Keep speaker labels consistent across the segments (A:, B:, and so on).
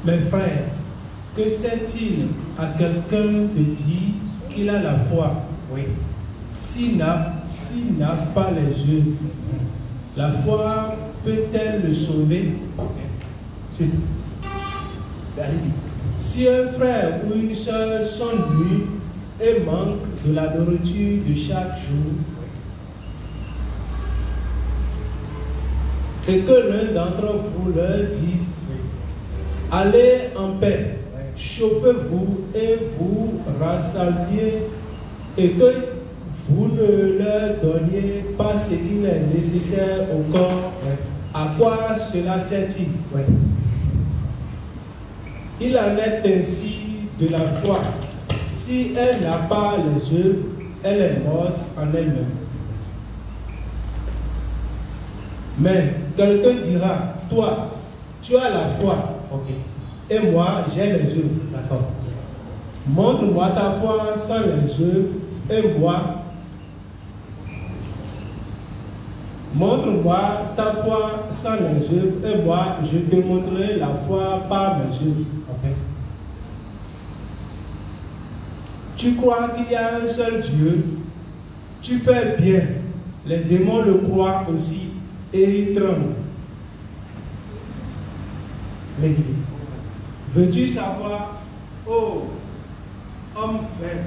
A: Mes frères, que sert-il à quelqu'un de dire qu'il a la foi,
B: Oui.
A: s'il n'a pas les œuvres? La foi peut-elle le sauver?
B: Suite. Allez vite.
A: Si un frère ou une soeur sont nus et manquent de la nourriture de chaque jour, et que l'un d'entre vous leur dise, allez en paix, chauffez-vous et vous rassasiez, et que vous ne leur donniez pas ce qu'il est nécessaire au corps, à quoi cela sert-il? Il en est ainsi de la foi. Si elle n'a pas les œuvres, elle est morte en elle-même. Mais quelqu'un dira, toi, tu as la foi, et moi, j'ai les œuvres.
B: D'accord.
A: Montre-moi ta foi sans les œuvres, et moi, montre-moi ta foi sans les œuvres, et moi, je te montrerai la foi par mes œuvres. Tu crois qu'il y a un seul Dieu, tu fais bien. Les démons le croient aussi et ils tremblent. Veux-tu savoir, ô homme vain,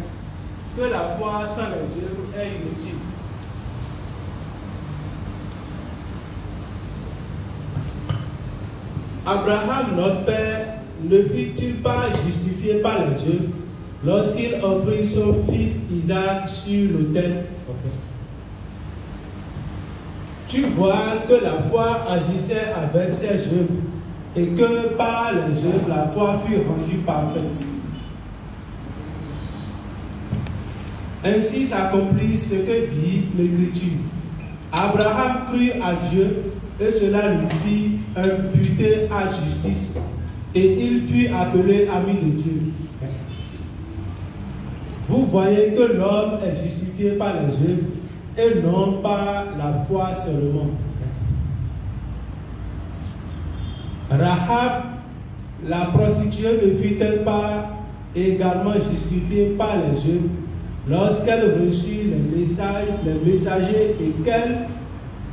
A: que la foi sans les œuvres est inutile? Abraham, notre père, ne fut-il pas justifié par les œuvres lorsqu'il offrit son fils Isaac sur l'autel? Tu vois que la foi agissait avec ses œuvres et que par les œuvres la foi fut rendue parfaite. Ainsi s'accomplit ce que dit l'Écriture. Abraham crut à Dieu et cela lui fit imputer à justice et il fut appelé ami de Dieu. Vous voyez que l'homme est justifié par les œuvres et non par la foi seulement. Rahab, la prostituée, ne fut-elle pas également justifiée par les œuvres lorsqu'elle reçut les messagers et qu'elle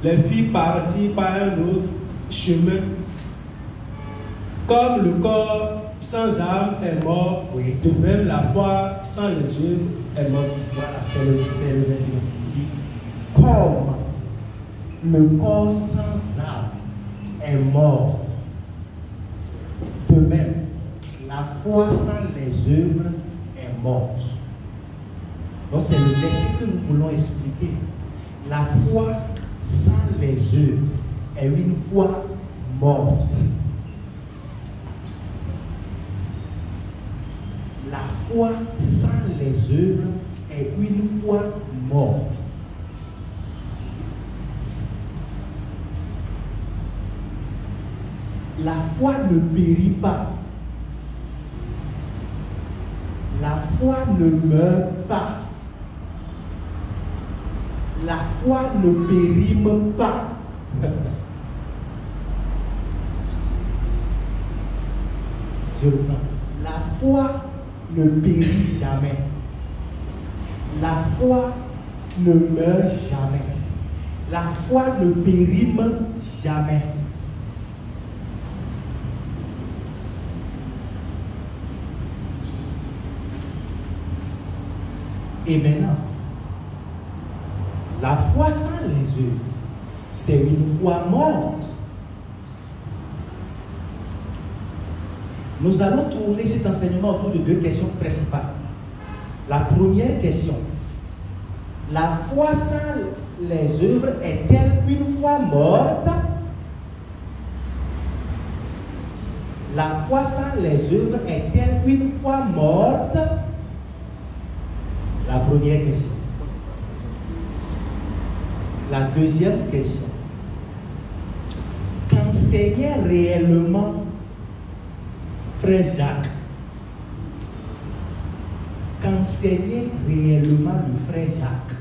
A: les fit partir par un autre chemin? Comme le corps sans âme est mort, de même la foi sans les œuvres est morte.
B: Voilà, c'est le verset qui dit, comme le corps sans âme est mort, de même la foi sans les œuvres est morte. Donc c'est le verset que nous voulons expliquer. La foi sans les œuvres est une foi morte. La foi sans les œuvres est une foi morte. La foi ne périt pas. La foi ne meurt pas. La foi ne périme pas. Je reprends. La foi ne périt jamais. La foi ne meurt jamais. La foi ne périme jamais. Et maintenant, la foi sans les œuvres, c'est une foi morte. Nous allons tourner cet enseignement autour de deux questions principales. La première question, la foi sans les œuvres est-elle une foi morte? La foi sans les œuvres est-elle une foi morte? La première question. La deuxième question. Qu'enseignait réellement Frère Jacques? Qu'enseignait réellement le Frère Jacques?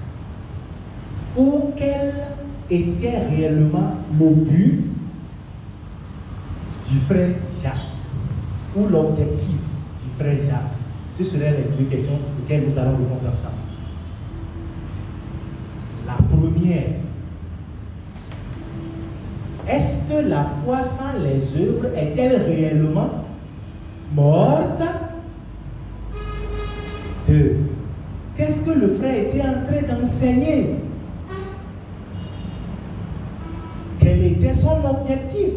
B: Ou quel était réellement le but du Frère Jacques? ou l'objectif du frère Jacques? Ce seraient les deux questions auxquelles nous allons répondre ensemble. La première, est-ce que la foi sans les œuvres est-elle réellement morte? 2. Qu'est-ce que le frère était en train d'enseigner? Quel était son objectif?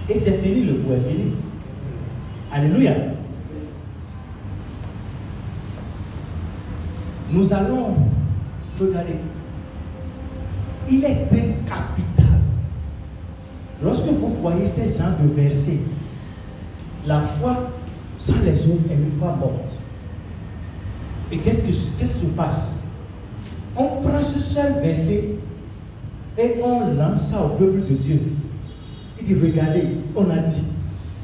B: Et c'est fini, le coup est fini. Alléluia. Nous allons regarder. Il est très capital. Lorsque vous voyez ces genres de versets, la foi sans les œuvres est une foi morte. Et qu'est-ce qui se passe? On prend ce seul verset et on lance ça au peuple de Dieu. Il dit, regardez, on a dit,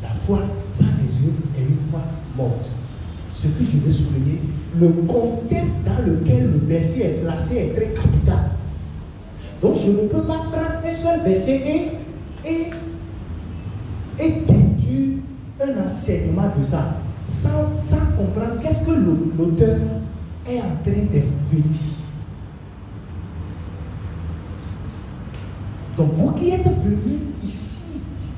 B: la foi sans les œuvres est une foi morte. Ce que je veux souligner, le contexte dans lequel le verset est placé est très capital. Donc je ne peux pas prendre un seul verset et déduire un enseignement de ça sans comprendre qu'est-ce que l'auteur est en train de dire. Donc vous qui êtes venus ici,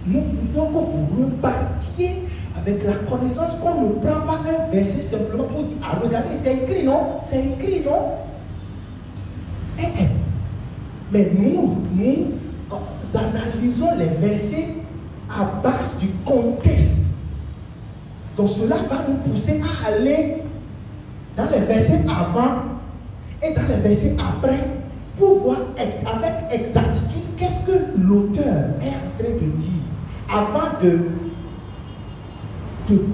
B: nous voulions que vous repartiez avec la connaissance qu'on ne prend pas un verset simplement pour dire, ah regardez, c'est écrit non? C'est écrit non? Mais nous analysons les versets à base du contexte. Donc cela va nous pousser à aller dans les versets avant et dans les versets après pour voir avec exactitude qu'est-ce que l'auteur est en train de dire avant de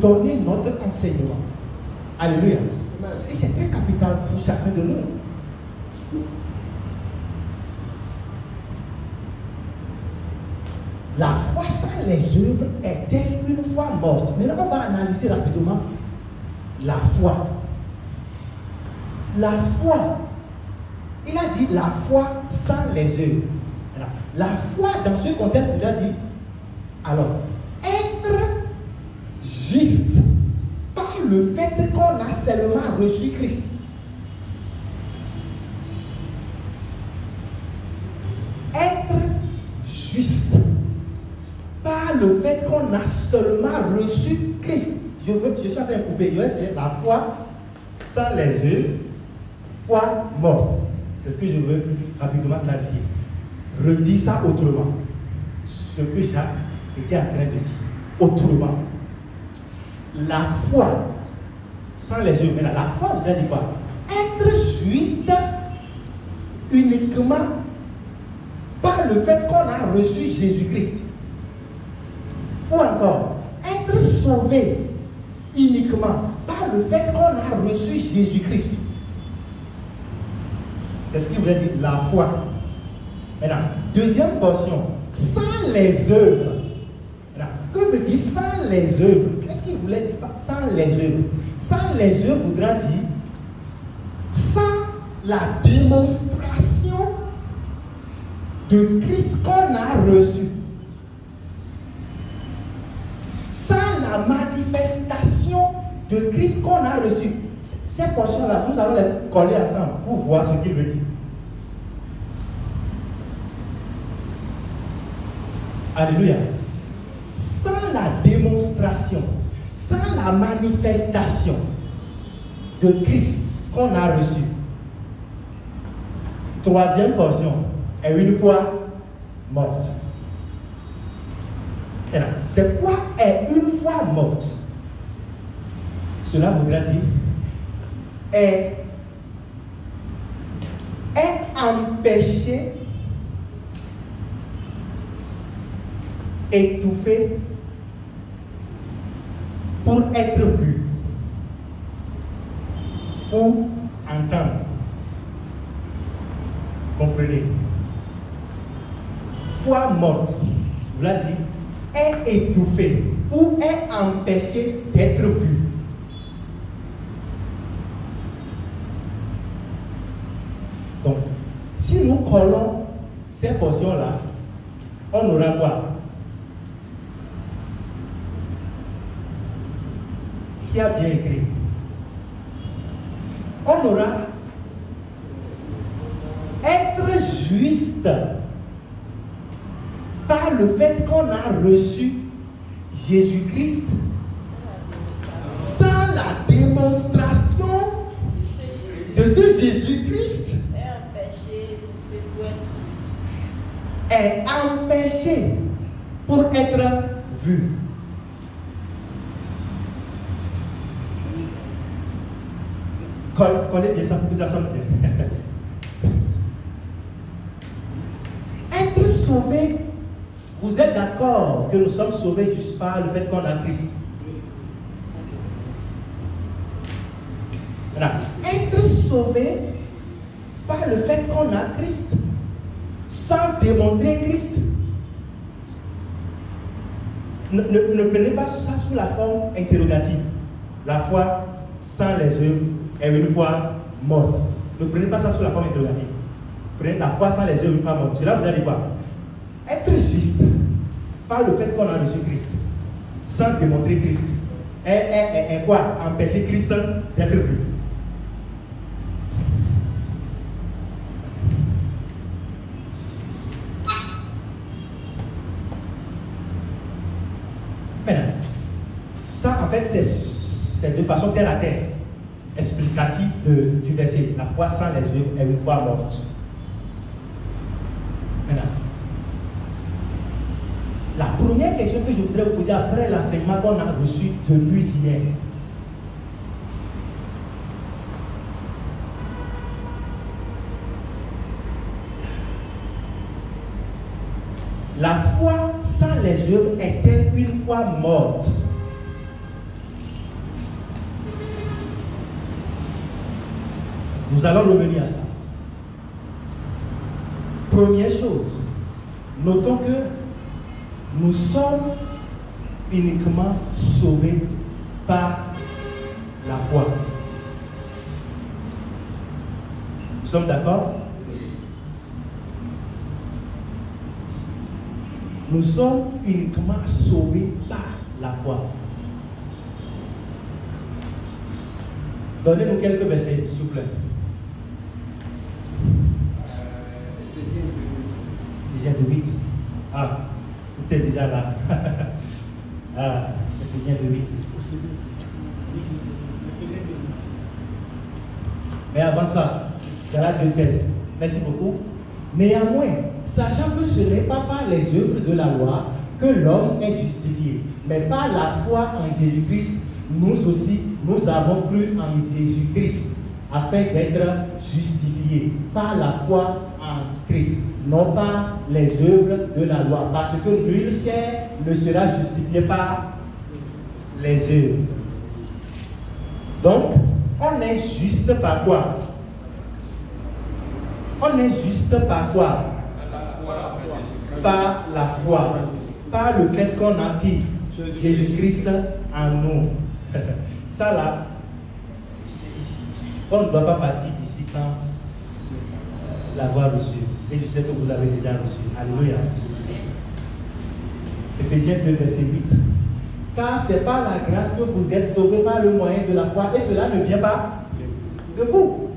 B: donner notre enseignement. Alléluia. Et c'est très capital pour chacun de nous. La foi sans les œuvres est-elle une foi morte? Maintenant, on va analyser rapidement la foi. La foi, il a dit la foi sans les œuvres. La foi, dans ce contexte, il a dit, alors, être juste par le fait qu'on a seulement reçu Christ. Être juste par le fait qu'on a seulement reçu Christ. Je suis en train de couper. C'est la foi sans les œuvres, foi morte. C'est ce que je veux rapidement clarifier. Redis ça autrement. Ce que Jacques était en train de dire. Autrement. La foi sans les œuvres. Maintenant, la foi, je dis quoi? Être juste uniquement par le fait qu'on a reçu Jésus-Christ. Ou encore, être sauvé uniquement par le fait qu'on a reçu Jésus-Christ. C'est ce qu'il voulait dire, la foi. Maintenant, deuxième portion, sans les œuvres. Maintenant, que veut dire sans les œuvres? Qu'est-ce qu'il voulait dire par sans les œuvres? Sans les œuvres voudra dire sans la démonstration de Christ qu'on a reçu. Sans la manifestation de Christ qu'on a reçu. Ces portions-là, nous allons les coller ensemble pour voir ce qu'il veut dire. Alléluia. Sans la démonstration, sans la manifestation de Christ qu'on a reçu. Troisième portion est une foi morte. C'est quoi est une foi morte? Cela voudra dire est empêché, étouffé pour être vu ou entendre. Comprenez? Foi morte, voulait dire est étouffé ou est empêché d'être vu. Donc, si nous collons ces portions-là, on aura quoi? qui a bien écrit. On aura être juste par le fait qu'on a reçu Jésus-Christ sans la démonstration de ce Jésus-Christ est empêché pour être vu. Collez bien ça pour que ça sonne bien. Être sauvé, vous êtes d'accord que nous sommes sauvés juste par le fait qu'on a Christ. Voilà. Être sauvé par le fait qu'on a Christ, sans démontrer Christ. Ne prenez pas ça sous la forme interrogative. La foi sans les œuvres est une foi morte. Ne prenez pas ça sous la forme interrogative. Prenez la foi sans les œuvres, une foi morte. Cela vous allez quoi? Être juste par le fait qu'on a reçu Christ, sans démontrer Christ, est quoi? Empêcher Christ d'être vu. Maintenant, ça en fait c'est de façon terre à terre, explicative du verset. La foi sans les œuvres est une foi morte. Maintenant, la première question que je voudrais vous poser après l'enseignement qu'on a reçu depuis hier. La foi sans les œuvres est-elle une foi morte? Nous allons revenir à ça. Première chose, notons que nous sommes uniquement sauvés par la foi. Nous sommes d'accord? Nous sommes uniquement sauvés par la foi. Donnez-nous quelques versets, s'il vous plaît. Éphésiens 2:8. Ah, tout est déjà là. Ah, Éphésiens 2:8. Mais avant ça, Galates 2:16. Merci beaucoup. Néanmoins, sachant que ce n'est pas par les œuvres de la loi que l'homme est justifié, mais par la foi en Jésus-Christ, nous aussi, nous avons cru en Jésus-Christ afin d'être justifiés par la foi en Christ, non par les œuvres de la loi, parce que nul chair ne sera justifié par les œuvres. Donc, on est juste par quoi? On est juste par quoi? Par la foi. Par le fait qu'on a qui? Jésus-Christ en nous. Ça là, on ne doit pas partir d'ici sans l'avoir reçu. Et je sais que vous l'avez déjà reçu. Alléluia. Éphésiens 2, verset 8. Car c'est par la grâce que vous êtes sauvés par le moyen de la foi, et cela ne vient pas de vous.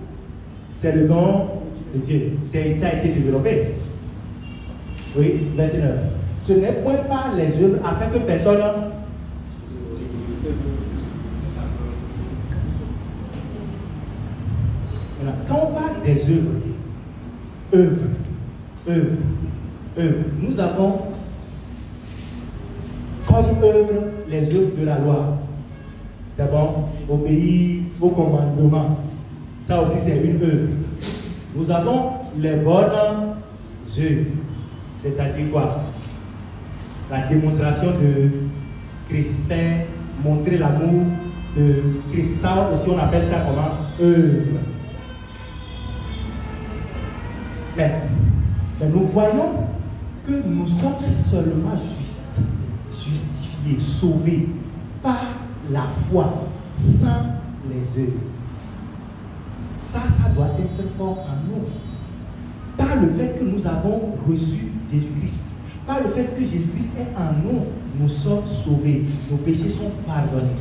B: C'est le don de Dieu. Ça a été développé. Oui, verset 9. Ce n'est point par les œuvres afin que personne. Voilà. Quand on parle des œuvres, nous avons comme œuvre les œuvres de la loi. C'est bon, obéir au commandement. Ça aussi, c'est une œuvre. Nous avons les bonnes œuvres. C'est-à-dire quoi? La démonstration de Christ, faire montrer l'amour de Christ. Ça aussi, on appelle ça comment? Œuvre. Mais nous voyons que nous sommes seulement justifiés, sauvés par la foi, sans les œuvres. Ça doit être fort en nous. Par le fait que nous avons reçu Jésus-Christ, par le fait que Jésus-Christ est en nous, nous sommes sauvés, nos péchés sont pardonnés.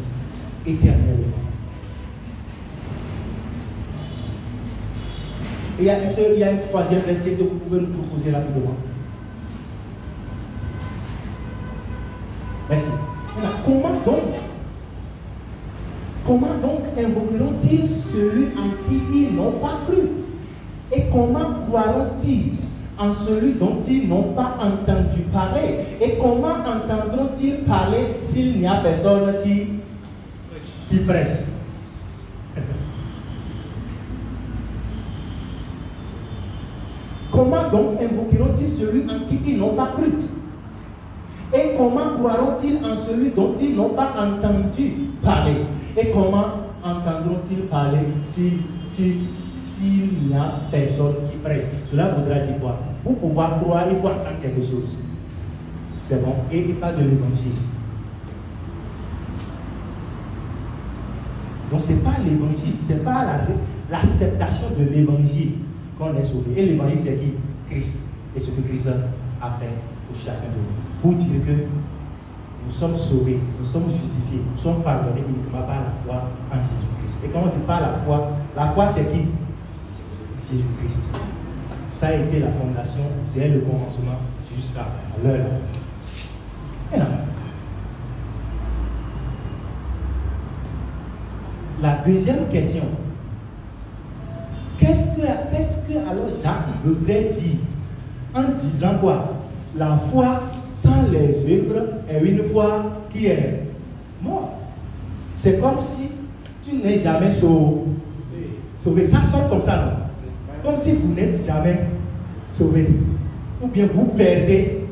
B: éternellement. Et il y a un troisième verset que vous pouvez nous proposer rapidement. Merci. Maintenant, comment donc invoqueront-ils celui en qui ils n'ont pas cru? Et comment croiront-ils en celui dont ils n'ont pas entendu parler? Et comment entendront-ils parler s'il n'y a personne qui prêche? Comment donc invoqueront-ils celui en qui ils n'ont pas cru? Et comment croiront-ils en celui dont ils n'ont pas entendu parler? Et comment entendront-ils parler s'il n'y a personne qui prêche? Cela voudra dire quoi? Pour pouvoir croire, il faut entendre quelque chose. C'est bon? Et il parle de l'évangile. Donc ce n'est pas l'évangile, ce n'est pas l'acceptation de l'évangile qu'on est sauvé. Et l'évangile, c'est qui? Christ. Et ce que Christ a fait pour chacun de nous. Pour dire que nous sommes sauvés, nous sommes justifiés, nous sommes pardonnés uniquement par la foi en Jésus-Christ. Et quand on dit par la foi c'est qui? Jésus-Christ. Ça a été la fondation dès le commencement jusqu'à l'heure. Maintenant, la deuxième question. Qu'est-ce que alors Jacques voudrait dire en disant quoi? La foi sans les œuvres est une foi qui est morte. C'est comme si tu n'es jamais sauvé. Ça sort comme ça, non? Comme si vous n'êtes jamais sauvé. Ou bien vous perdez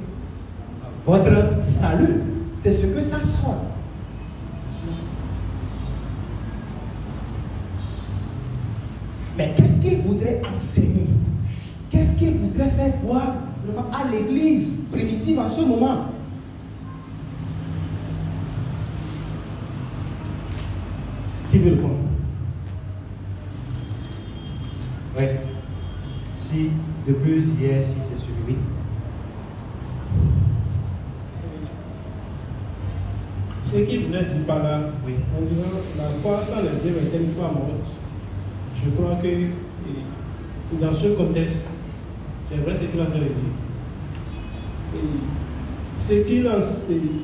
B: votre salut. C'est ce que ça sort. Mais qu'est-ce qu'il voudrait enseigner? Qu'est-ce qu'il voudrait faire voir à l'église primitive en ce moment? Qui veut répondre? Oui. Si de plus hier, si c'est celui.
A: Ce qu'il voulait dire par là, oui, en disant la foi sans les œuvres est une foi morte. Je crois que dans ce contexte, c'est vrai ce qu'il est en train de dire.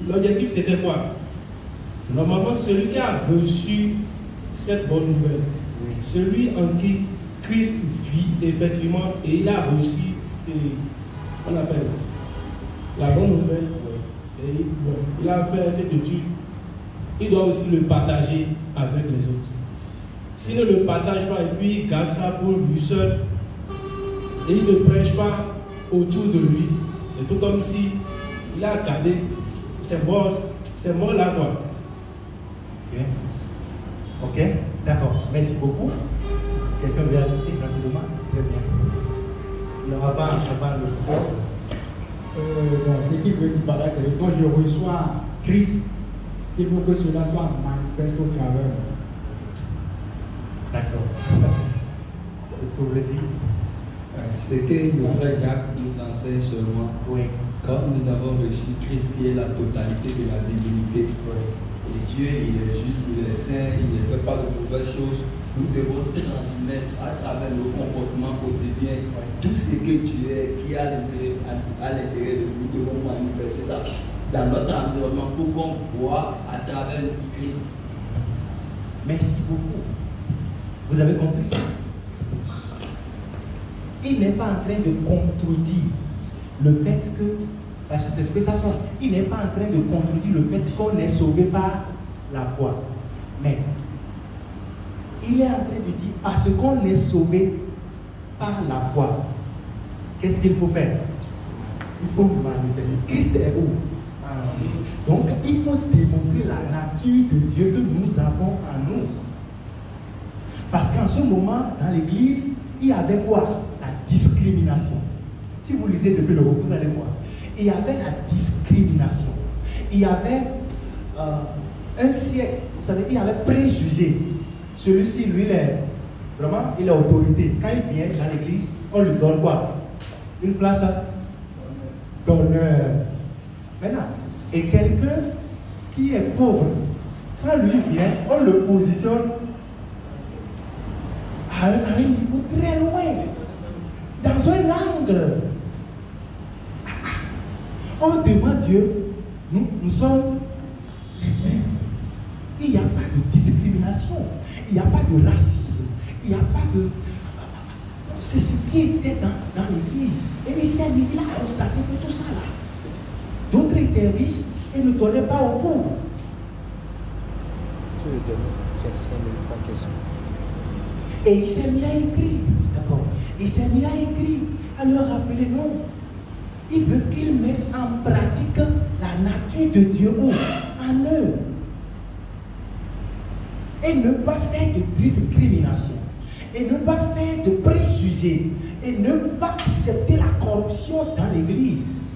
A: L'objectif c'était quoi? Normalement, celui qui a reçu cette bonne nouvelle, oui, celui en qui Christ vit effectivement, et il a reçu, on appelle la bonne nouvelle, oui, et bon, il a fait cette étude, il doit aussi le partager avec les autres. S'il ne le partage pas et puis il garde ça pour lui seul et il ne prêche pas autour de lui, c'est tout comme si il a gardé ses morts là quoi.
B: Ok, d'accord, merci beaucoup. Quelqu'un veut ajouter rapidement? Très bien. Il n'aura pas avant le cours.
C: Ce qui veut dire par là, c'est que quand je reçois Christ, il faut que cela soit manifeste au travers.
B: D'accord. C'est ce que vous voulez dire?
D: C'est que le frère Jacques nous enseigne seulement,
B: oui,
D: quand nous avons reçu Christ qui est la totalité de la divinité.
B: Oui.
D: Et Dieu, il est juste, il est saint, il ne fait pas de mauvaises choses. Nous devons transmettre à travers nos comportements quotidiens tout ce que Dieu est, qui est à l'intérieur de nous. Nous devons manifester ça dans notre environnement pour qu'on voit à travers Christ.
B: Merci beaucoup. Vous avez compris ça? Il n'est pas en train de contredire le fait que, parce que c'est ce que ça sonne, il n'est pas en train de contredire le fait qu'on est sauvé par la foi. Mais il est en train de dire, parce qu'on est sauvé par la foi, qu'est-ce qu'il faut faire? Il faut manifester. Christ est où? Donc il faut démontrer la nature de Dieu que nous avons en nous. Parce qu'en ce moment, dans l'église, il y avait quoi? La discrimination. Si vous lisez depuis le haut, vous allez voir. Il y avait la discrimination. Il y avait un siècle, vous savez, il y avait préjugé. Celui-ci, lui, vraiment, il a autorité. Quand il vient dans l'église, on lui donne quoi? Une place d'honneur. Maintenant, et quelqu'un qui est pauvre, Quand lui vient, on le positionne à un niveau très loin, dans un angle. Or, devant Dieu, nous sommes. Il n'y a pas de discrimination, il n'y a pas de racisme, il n'y a pas de. C'est ce qui était dans l'église. Et il a constaté que tout ça là, d'autres étaient riches et ne donnaient pas aux pauvres.
E: Je vais faire 5 minutes par question.
B: Et il s'est mis à écrire, d'accord? Il s'est mis à écrire, à leur rappeler non. Il veut qu'ils mettent en pratique la nature de Dieu en eux. Et ne pas faire de discrimination. Et ne pas faire de préjugés. Et ne pas accepter la corruption dans l'église.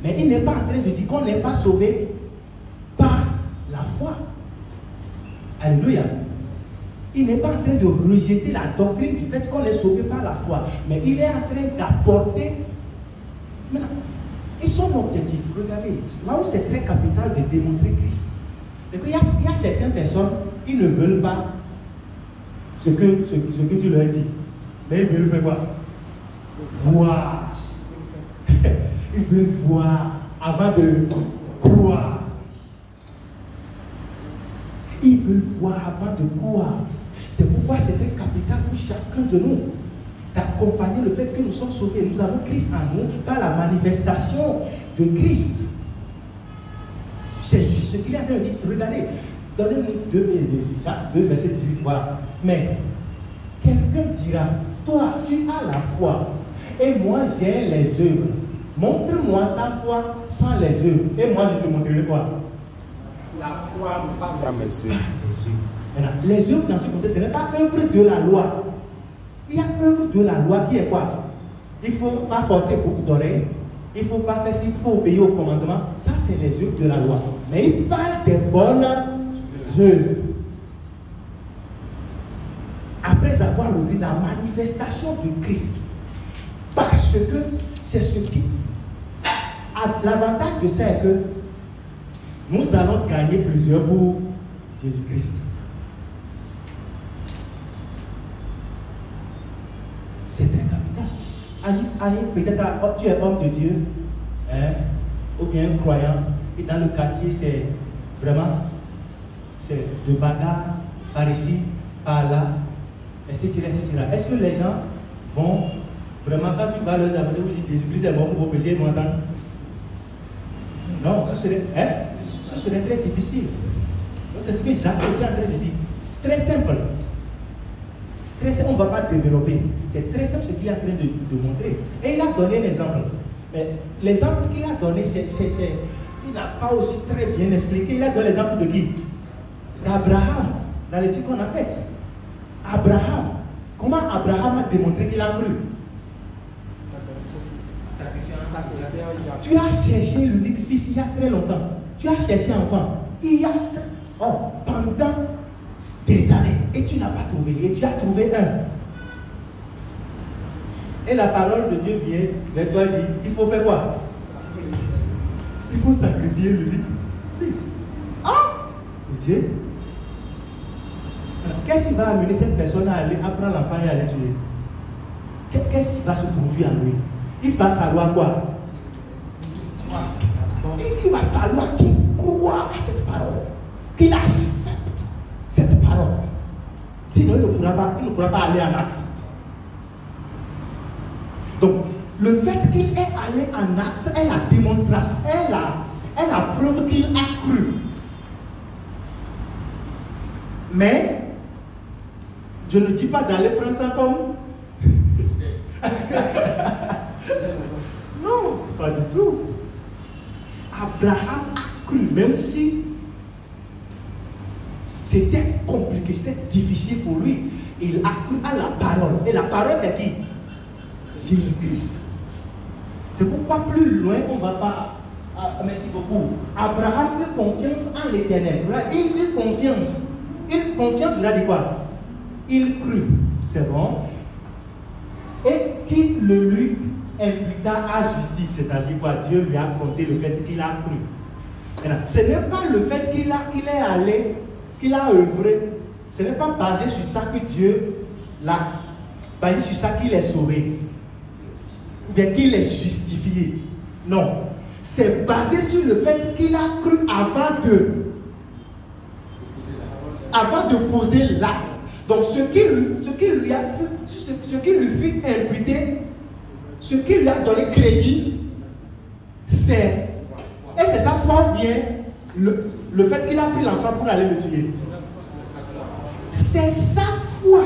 B: Mais il n'est pas en train de dire qu'on n'est pas sauvé par la foi. Alléluia. Il n'est pas en train de rejeter la doctrine du fait qu'on est sauvé par la foi. Mais il est en train d'apporter. Maintenant, et son objectif, regardez, là où c'est très capital de démontrer Christ, c'est qu'il y a certaines personnes, ils ne veulent pas ce que tu leur dis. Mais ils veulent faire quoi? Voir. Ils veulent voir avant de croire. Ils veulent voir avant de croire. C'est pourquoi c'est très capital pour chacun de nous d'accompagner le fait que nous sommes sauvés. Nous avons Christ en nous par la manifestation de Christ. C'est juste ce qu'il a dit. Regardez, donnez-nous 2 versets 18. Voilà. Mais quelqu'un dira, toi tu as la foi et moi j'ai les œuvres. Montre-moi ta foi sans les œuvres. Et moi je te montrerai quoi? La foi par mes œuvres. Maintenant, les œuvres dans ce contexte, ce n'est pas œuvre de la loi. Il y a œuvre de la loi qui est quoi? Il ne faut pas porter beaucoup d'oreilles. Il ne faut pas faire ça, il faut obéir au commandement. Ça, c'est les œuvres de la loi. Mais il parle des bonnes œuvres. Après avoir repris la manifestation de Christ. Parce que c'est ce qui. L'avantage de ça est que nous allons gagner plusieurs pour Jésus-Christ. C'est très capital. Annie, peut-être tu es homme de Dieu, hein, ou bien croyant, et dans le quartier, c'est vraiment de bagarre, par ici, par là, etc. Est-ce que les gens vont vraiment, quand tu vas leur demander, vous dites Jésus-Christ est mort pour vos péchés, ils vont entendre? Non, ce serait très difficile. C'est ce que Jacques était en train de dire. C'est très simple. Très simple, on ne va pas développer. C'est très simple ce qu'il est en train de montrer. Et il a donné un exemple. Mais l'exemple qu'il a donné, il n'a pas aussi très bien expliqué. Il a donné l'exemple de qui? D'Abraham, dans l'étude qu'on a faite. Abraham. Comment Abraham a démontré qu'il a cru? Tu as cherché l'unique fils il y a très longtemps. Tu as cherché un enfant. Pendant des années. Et tu n'as pas trouvé. Et tu as trouvé un. Et la parole de Dieu vient vers toi et dit, il faut faire quoi? Il faut sacrifier l'unique fils. Dieu. Qu'est-ce qui va amener cette personne à aller apprendre l'enfant et à le tuer? Qu'est-ce qui va se produire en lui? Il va falloir quoi? Il va falloir qu'il croie à cette parole, qu'il accepte cette parole. Sinon, il ne pourra pas aller en acte. Donc, le fait qu'il est allé en acte est la démonstration, est la preuve qu'il a cru. Mais, je ne dis pas d'aller prendre ça comme. Non, pas du tout. Abraham a cru, même si c'était compliqué, c'était difficile pour lui. Il a cru à la parole. Et la parole, c'est qui? Jésus-Christ. C'est pourquoi plus loin, on ne va pas. Merci beaucoup. Abraham eut confiance en l'Éternel. Il eut confiance. Il confiance, il a dit quoi? Il crut. C'est bon. Et qui le lui imputa à justice, c'est-à-dire quoi? Dieu lui a compté le fait qu'il a cru. Maintenant, ce n'est pas le fait qu'il est allé qu'il a œuvré, ce n'est pas basé sur ça que Dieu l'a basé sur ça qu'il est sauvé. Ou bien qu'il est justifié. Non. C'est basé sur le fait qu'il a cru avant de poser l'acte. Donc ce qui lui fut imputé, ce qui lui a donné crédit, c'est sa foi bien le fait qu'il a pris l'enfant pour aller le tuer. C'est sa foi.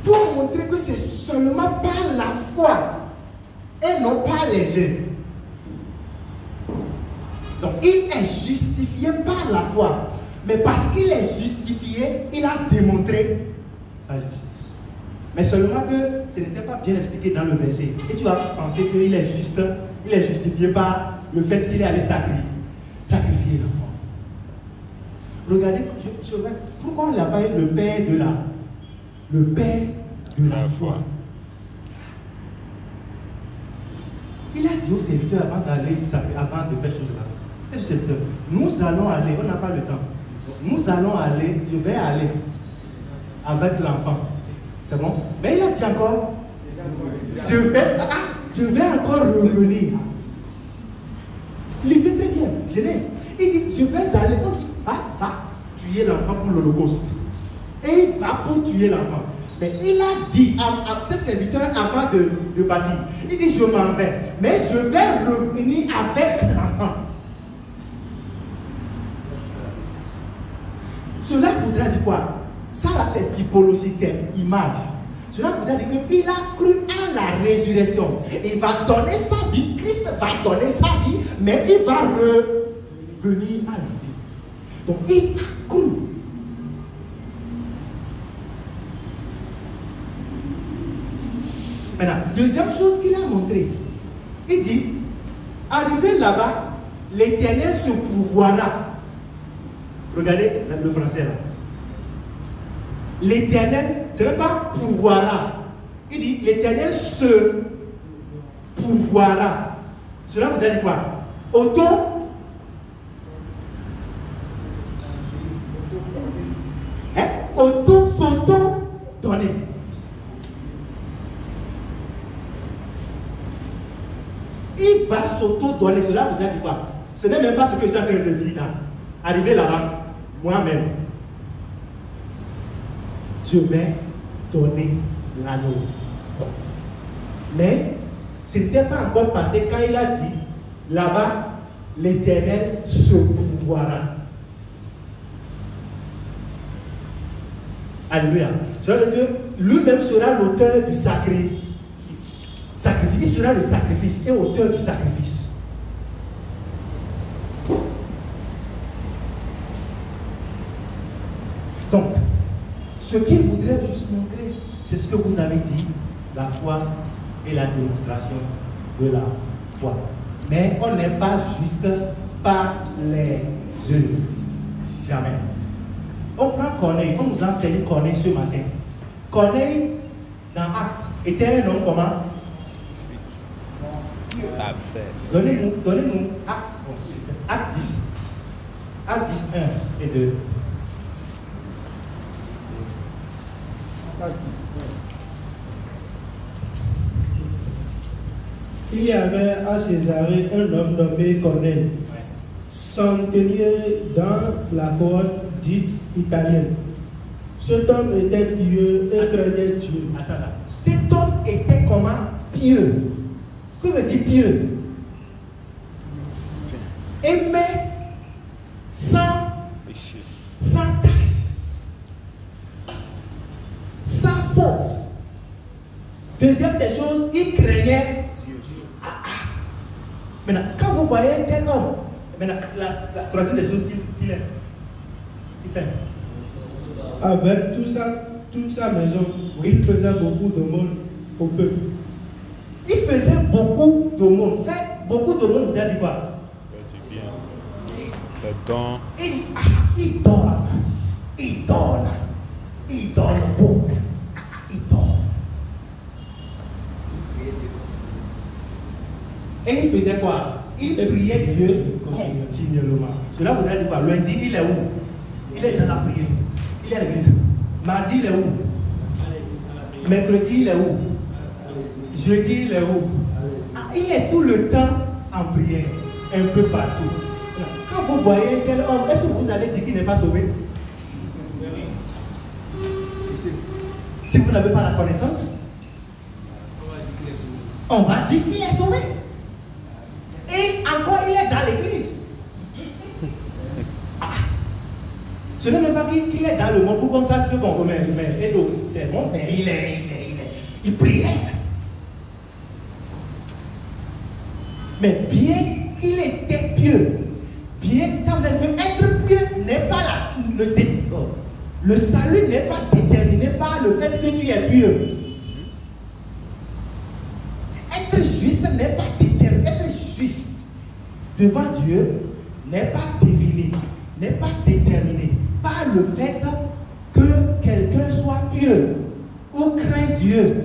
B: Pour montrer que c'est seulement par la foi et non par les œuvres. Donc il est justifié par la foi. Mais parce qu'il est justifié, il a démontré sa justice. Mais seulement que ce n'était pas bien expliqué dans le verset. Et tu vas penser qu'il est juste, il est justifié par le fait qu'il est allé sacrifier l'enfant. Regardez, pourquoi on l'appelle le père de la foi. Il a dit au serviteur avant de faire chose là. Le serviteur, nous allons aller, on n'a pas le temps. Nous allons aller, je vais aller avec l'enfant. C'est bon? Mais il a dit encore, je vais encore revenir. Lisez très bien, Genèse. Il dit, je vais aller, va tuer l'enfant pour l'Holocauste. Et il va pour tuer l'enfant. Mais il a dit à ses serviteurs avant de partir, il dit, je m'en vais, mais je vais revenir avec l'enfant. Cela voudrait dire quoi? Ça, c'est typologie, c'est image. Cela voudrait dire qu'il a cru à la résurrection. Il va donner sa vie, Christ va donner sa vie, mais il va revenir à la vie. Donc, il a cru. Maintenant, deuxième chose qu'il a montré, il dit, arrivé là-bas, l'Éternel se pourvoira. Regardez le français là. L'Éternel, ce n'est pas pourvoira. Il dit, l'Éternel se pourvoira. Cela veut dire quoi? S'auto-donner. Il va s'auto-donner. Cela veut dire quoi? Ce n'est même pas ce que je suis en train de dire là. Arrivé là-bas, moi-même, je vais donner l'anneau. Mais ce n'était pas encore passé quand il a dit, là-bas, l'Éternel se pourvoira. Alléluia. Je veux dire que lui-même sera l'auteur du sacrifice. Il sera le sacrifice et auteur du sacrifice. Donc, ce qu'il voudrait juste montrer, c'est ce que vous avez dit, la foi et la démonstration de la foi. Mais on n'est pas juste par les œuvres. Jamais. On prend Corneille, on nous enseigne Corneille ce matin. Corneille, dans Actes, était un homme comment? Donnez-nous Actes 10. Actes 10, 1 et 2.
A: Il y avait à Césarée un homme nommé Corneille, centenier dans la cohorte dite italienne. Cet homme était pieux et craignait Dieu.
B: Attends là. Cet homme était comment? Pieux. Que veut dire pieux? Aimait sans tâche, sans faute. Deuxième des choses, il craignait Dieu. Maintenant, quand vous voyez tel homme, maintenant, la troisième des choses qu'il fait.
A: Avec toute sa maison, il faisait beaucoup de monde au peuple.
B: Il faisait beaucoup de monde. Fait beaucoup de monde, vous avez dit quoi?
F: Le don.
B: Il donne. Il donne. Il donne beaucoup. Il donne. Et il faisait quoi? Il priait Dieu continuellement. Cela voudrait dire quoi? Lundi, il est où? Il est dans la prière. Il est à l'église. Mardi, il est où? Mercredi, il est où? Jeudi, il est où? Ah, il est tout le temps en prière, un peu partout. Quand vous voyez quel homme, est-ce que vous allez dire qu'il n'est pas sauvé? Si vous n'avez pas la connaissance, on va dire qu'il est sauvé. Et encore, il est dans l'église. Ah. Ce n'est même pas qu'il est dans le monde pour qu'on sache ce qu'on remet. Mais c'est bon, mais il priait. Mais bien qu'il était pieux, ça veut dire que être pieux n'est pas là. Le salut n'est pas déterminé par le fait que tu es pieux. Être juste n'est pas déterminé. Être juste devant Dieu n'est pas défini, n'est pas déterminé par le fait que quelqu'un soit pieux ou craint Dieu,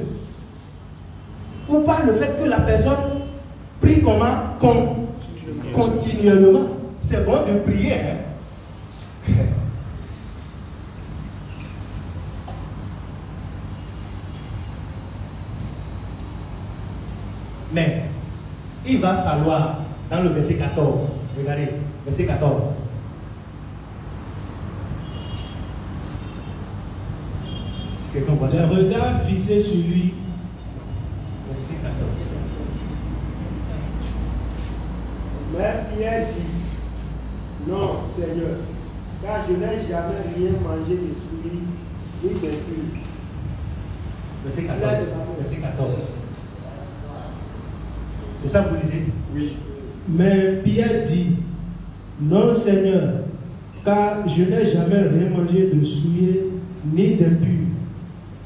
B: ou par le fait que la personne prie comment? Continuellement. C'est bon de prier, hein? Mais il va falloir, dans le verset 14, regardez, verset 14. Si quelqu'un voit ça.
A: Les regards fixés sur lui.
B: Verset 14.
F: Mais Pierre dit, non, Seigneur, car je n'ai jamais rien mangé de souris ni d'impur.
B: Verset 14. Verset 14. C'est ça que vous lisez?
F: Oui.
A: Mais Pierre dit, non Seigneur, car je n'ai jamais rien mangé de souillé ni d'impur.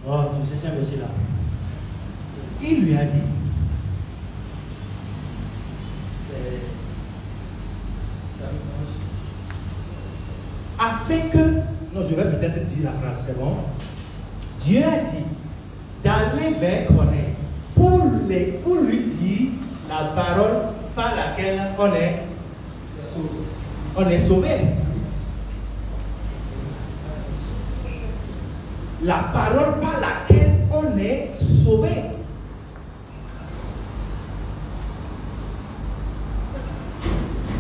B: Oh, je sais un verset là. Il lui a dit, afin que, non, je vais peut-être dire la phrase, c'est bon. Dieu a dit d'aller vers Corneille pour lui dire la parole par laquelle on est sauvé. La parole par laquelle on est sauvé.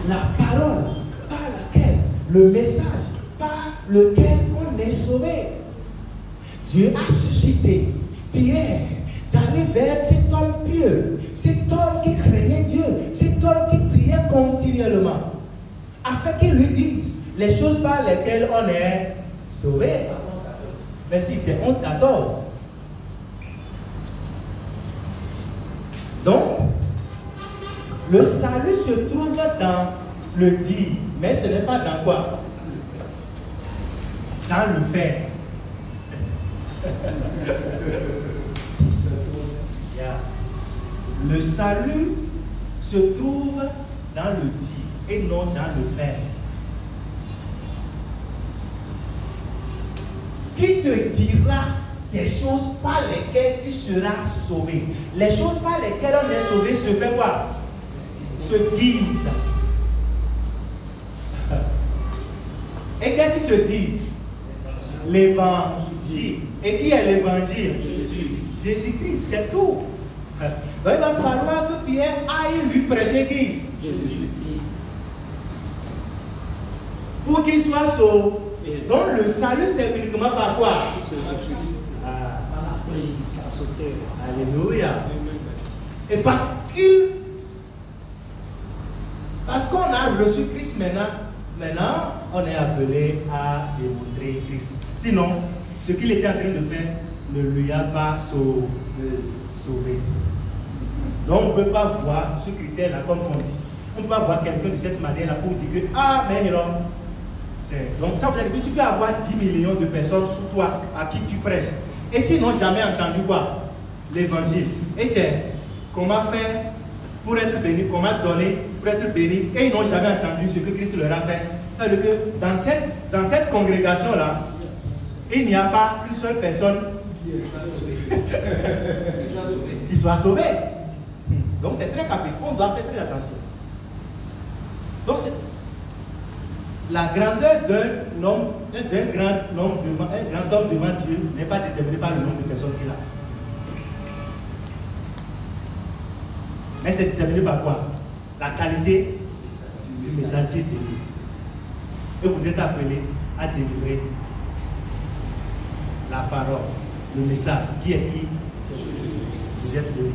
B: La parole par laquelle, le message par lequel on est sauvé. Dieu a suscité Pierre d'aller vers cet homme pieux, cet homme qui craignait Dieu, cet homme qui priait continuellement, afin qu'il lui dise les choses par lesquelles on est sauvé. Merci, c'est 11-14. Donc, le salut se trouve dans le dire, mais ce n'est pas dans quoi? Dans le faire. Le salut se trouve dans le dire et non dans le faire. Qui te dira des choses par lesquelles tu seras sauvé? Les choses par lesquelles on est sauvé se fait quoi? Se disent. Et qu'est-ce qui se dit? L'évangile. Et qui est l'évangile? Jésus-Christ, c'est tout. Donc il va falloir que Pierre aille lui prêcher qui? Jésus. Pour qu'il soit sauvé. Donc le salut c'est uniquement par quoi? Jésus-Christ. Alléluia. Et parce qu'on a reçu Christ maintenant on est appelé à démontrer Christ. Sinon, ce qu'il était en train de faire ne lui a pas sauvé. Donc on ne peut pas voir ce critère-là comme on dit. On ne peut pas voir quelqu'un de cette manière-là pour dire que ah mais non. Donc ça veut dire que tu peux avoir 10 millions de personnes sous toi à qui tu prêches. Et s'ils n'ont jamais entendu quoi? L'évangile. Et c'est comment faire pour être béni, comment donner pour être béni. Et ils n'ont jamais entendu ce que Christ leur a fait. C'est-à-dire que dans cette congrégation-là, il n'y a pas une seule personne qui soit sauvée. Donc c'est très capital. On doit faire très attention. Donc la grandeur d'un homme, d'un grand homme devant Dieu n'est pas déterminée par le nombre de personnes qu'il a. Mais c'est déterminé par quoi? La qualité du message qu'il délivre. Et vous êtes appelés à délivrer la parole, le message. Qui est qui? Vous êtes délivre.